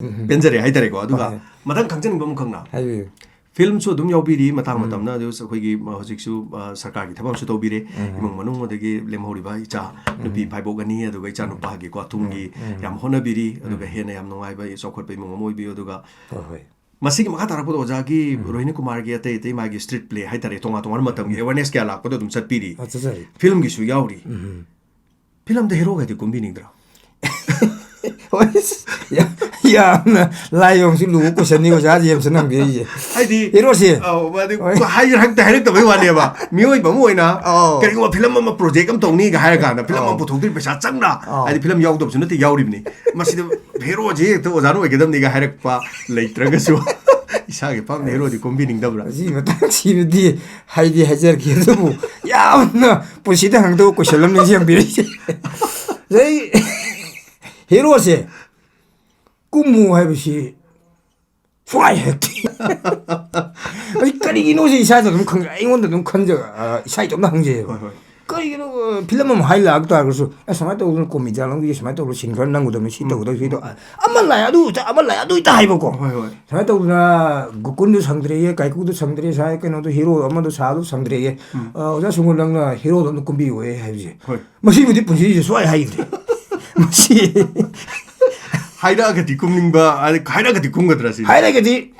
벤저리 하이더래고 아두가 마당 강제는 보면 강나 필름수 좀 여비리 마당 마담나 그래서 거기 hojiksu sarkargi thabamsu tobire imong manung modagi lemhoriba icha nupi phaibogani aduga icha nupagi ko atungi yam honabiri aduga hena yam nongai ba sokhot pe imong moibi aduga masigi makha tarak podo ojagi rohini kumar gi ate ate magi street play haitare tonga tonga matam gi awareness kya lak podo dum chatpiri film gi su yauri film de hero ga di combiningdra 야, 라이옹 씨 누구 셨니고 자지 염선한 게 이제. 하이디. 이러시. 하이를 할때 할때 왜 왔냐 봐. 미워이 뭐 뭐이나. 그리고 뭐 필름 뭐 프로젝트 좀 동니 가 할까 나 필름 뭐 보통들 배사 짱나. 아니 필름 야우도 없으면 또 야우리니. 마시도 헤로지 또 오자노 왜 그럼 네가 할까 봐 레이트라가서 이상하게 밤 헤로지 콤비닝 더블아. 지금 딱 지금디 하이디 하저 기도 뭐 야, 나 보시다 항도 없고 설렘는 시험 비리지. 저희 헤로시 꿈무 해보시 좋아했지. 그리기 노시 이사도 좀 큰, 이건도 좀 큰 저, 이사이 좀 항제예요. 그리고 필름은 하이라고도 알고 그래서 스마트 오늘 꿈이잖아. 이게 스마트 오늘 신경 난 것도 시도도 시도. 아말라야도 있다 해보고. 스마트 오늘 국군도 상들에게 가이국도 상들에 사이 끊어도 히로 엄마도 사도 상들에게 어자 중국랑나 히로도 꿈비고 해 해지. 뭐시 우리 분실이 좋아해 하이들. 뭐시 하이라가 뒤꿈닝바 아니 하이라가 뒤꿈 거더라시 하이라가 뒤